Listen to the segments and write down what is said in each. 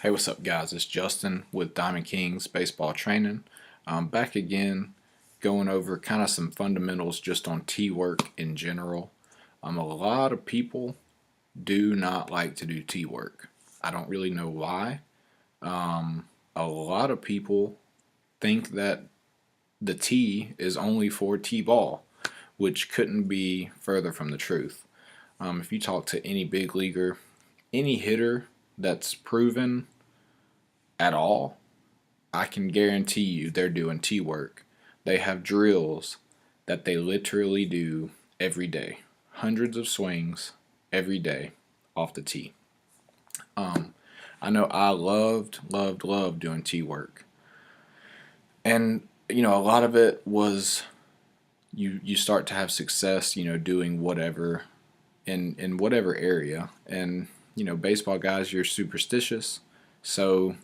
Hey, what's up, guys? It's Justin with Diamond Kings Baseball Training. I'm back again, going over kind of some fundamentals just on tee work in general. A lot of people do not like to do tee work. I don't really know why. A lot of people think that the tee is only for tee ball, which couldn't be further from the truth. If you talk to any big leaguer, any hitter that's proven at all, I can guarantee you they're doing tee work. They have drills that they literally do every day, hundreds of swings every day off the tee. I know I loved doing tee work, and a lot of it was you start to have success, doing whatever in whatever area, and baseball guys, you're superstitious, so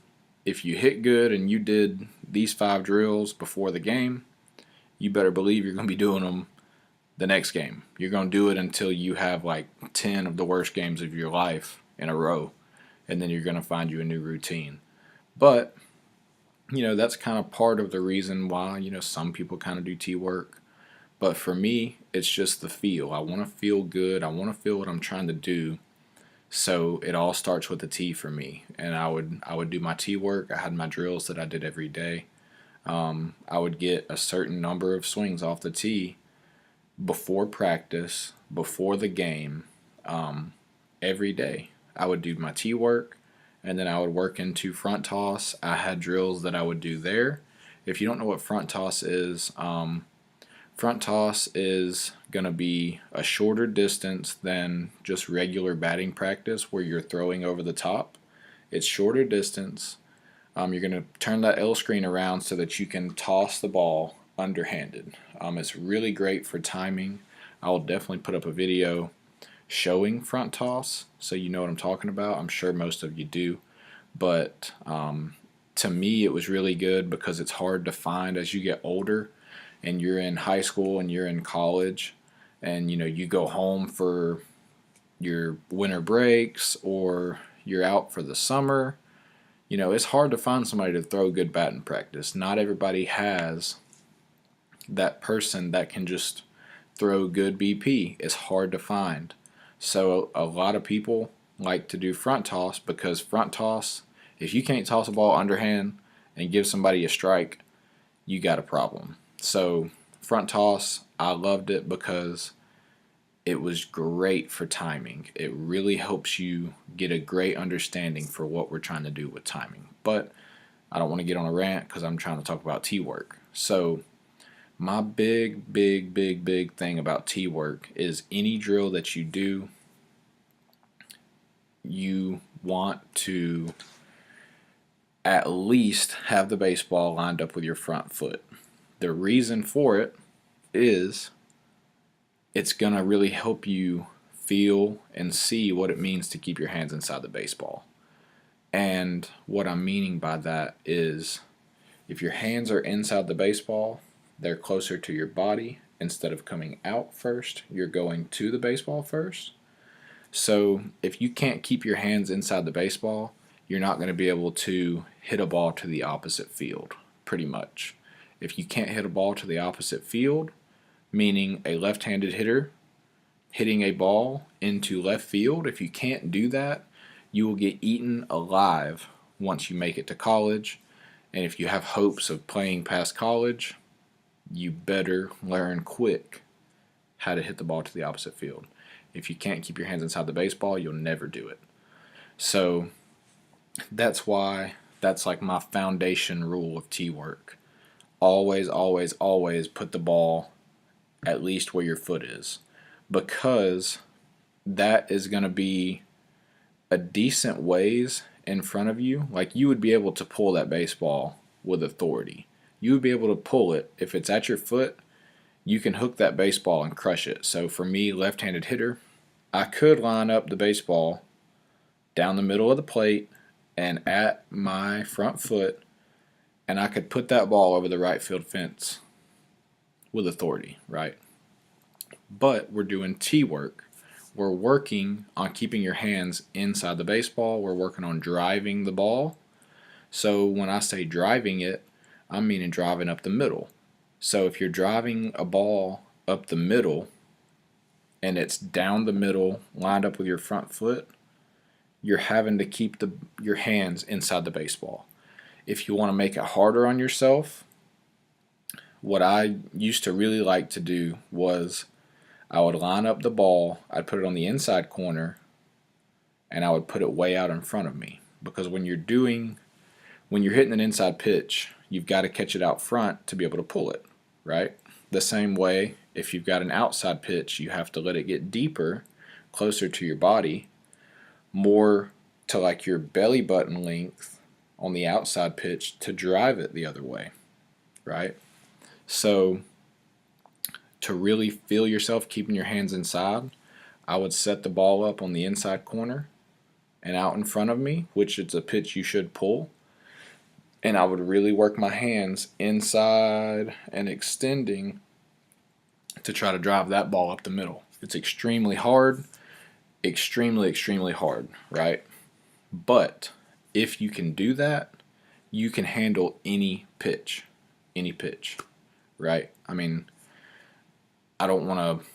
if you hit good and you did these 5 drills before the game, you better believe you're going to be doing them the next game. You're going to do it until you have like 10 of the worst games of your life in a row, and then you're going to find you a new routine. But, that's kind of part of the reason why, some people kind of do tee work. But for me, it's just the feel. I want to feel good. I want to feel what I'm trying to do. So it all starts with the tee for me, and I would do my tee work. I had my drills that I did every day. I would get a certain number of swings off the tee before practice, before the game, every day. I would do my tee work, and then I would work into front toss. I had drills that I would do there. If you don't know what front toss is, front toss is going to be a shorter distance than just regular batting practice where you're throwing over the top. It's shorter distance. You're going to turn that L screen around so that you can toss the ball underhanded. It's really great for timing. I will definitely put up a video showing front toss so you know what I'm talking about. I'm sure most of you do. But to me, it was really good because it's hard to find as you get older and you're in high school and you're in college, and you go home for your winter breaks or you're out for the summer. It's hard to find somebody to throw good batting practice. Not everybody has that person that can just throw good BP. It's hard to find. So a lot of people like to do front toss because front toss, if you can't toss a ball underhand and give somebody a strike, you got a problem. So front toss, I loved it because it was great for timing. It really helps you get a great understanding for what we're trying to do with timing. But I don't want to get on a rant because I'm trying to talk about tee work. So my big thing about tee work is any drill that you do, you want to at least have the baseball lined up with your front foot. The reason for it is it's going to really help you feel and see what it means to keep your hands inside the baseball. And what I'm meaning by that is if your hands are inside the baseball, they're closer to your body. Instead of coming out first, you're going to the baseball first. So if you can't keep your hands inside the baseball, you're not going to be able to hit a ball to the opposite field, pretty much. If you can't hit a ball to the opposite field, meaning a left-handed hitter hitting a ball into left field, if you can't do that, you will get eaten alive once you make it to college. And if you have hopes of playing past college, you better learn quick how to hit the ball to the opposite field. If you can't keep your hands inside the baseball, you'll never do it. So that's why that's like my foundation rule of tee work. Always put the ball at least where your foot is, because that is going to be a decent ways in front of you. Like, you would be able to pull that baseball with authority. You would be able to pull it. If it's at your foot, you can hook that baseball and crush it. So for me, left-handed hitter, I could line up the baseball down the middle of the plate and at my front foot, and I could put that ball over the right field fence with authority, right? But we're doing tee work. we're working on keeping your hands inside the baseball. We're working on driving the ball. So when I say driving it, I'm meaning driving up the middle. So if you're driving a ball up the middle and it's down the middle, lined up with your front foot, you're having to keep your hands inside the baseball. If you want to make it harder on yourself, what I used to really like to do was I would line up the ball, I'd put it on the inside corner, and I would put it way out in front of me. Because when you're hitting an inside pitch, you've got to catch it out front to be able to pull it, right? The same way, if you've got an outside pitch, you have to let it get deeper, closer to your body, more to like your belly button length on the outside pitch to drive it the other way, right? So to really feel yourself keeping your hands inside, I would set the ball up on the inside corner and out in front of me, which is a pitch you should pull, and I would really work my hands inside and extending to try to drive that ball up the middle. It's extremely hard, extremely hard, right? But if you can do that, you can handle any pitch, right? I mean, I don't want to,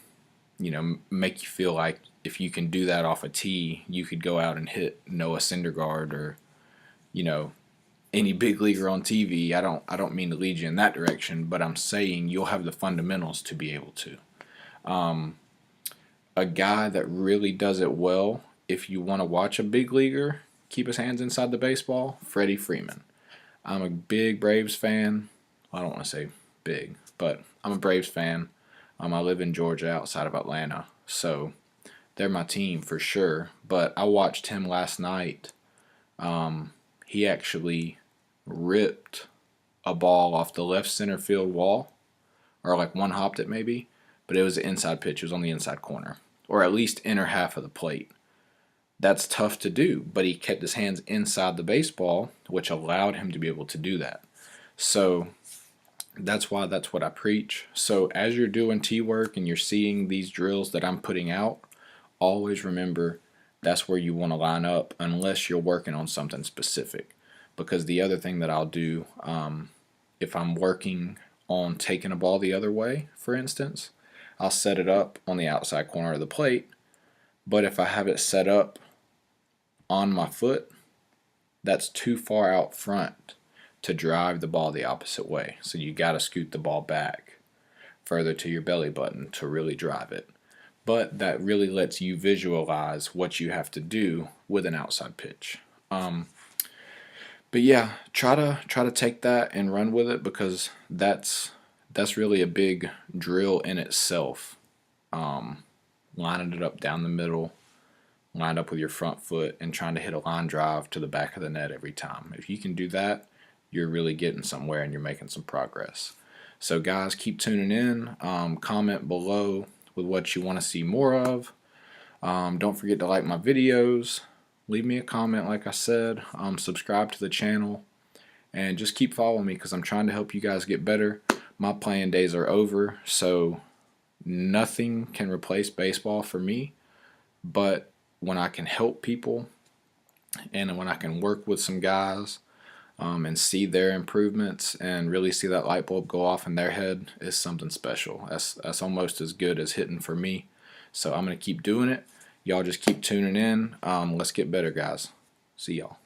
make you feel like if you can do that off a tee, you could go out and hit Noah Syndergaard or, any big leaguer on TV. I don't mean to lead you in that direction, but I'm saying you'll have the fundamentals to be able to. A guy that really does it well, if you want to watch a big leaguer keep his hands inside the baseball, Freddie Freeman. I'm a big Braves fan. I don't want to say big, but I'm a Braves fan. I live in Georgia outside of Atlanta, so they're my team for sure. But I watched him last night. He actually ripped a ball off the left center field wall, or like one hopped it maybe, but it was an inside pitch. It was on the inside corner, or at least inner half of the plate. That's tough to do, but he kept his hands inside the baseball, which allowed him to be able to do that. So that's what I preach. So as you're doing tee work and you're seeing these drills that I'm putting out, always remember that's where you want to line up unless you're working on something specific. Because the other thing that I'll do, if I'm working on taking a ball the other way, for instance, I'll set it up on the outside corner of the plate. But if I have it set up on my foot, that's too far out front to drive the ball the opposite way. So you got to scoot the ball back further to your belly button to really drive it. But that really lets you visualize what you have to do with an outside pitch. But yeah, try to take that and run with it, because that's really a big drill in itself. Lining it up down the middle, lined up with your front foot, and trying to hit a line drive to the back of the net every time. If you can do that, you're really getting somewhere and you're making some progress. So guys, keep tuning in. Comment below with what you want to see more of. Don't forget to like my videos. Leave me a comment, like I said. Subscribe to the channel. And just keep following me, because I'm trying to help you guys get better. My playing days are over, so nothing can replace baseball for me. But when I can help people and when I can work with some guys and see their improvements and really see that light bulb go off in their head, is something special. That's almost as good as hitting for me. So I'm going to keep doing it. Y'all just keep tuning in. Let's get better, guys. See y'all.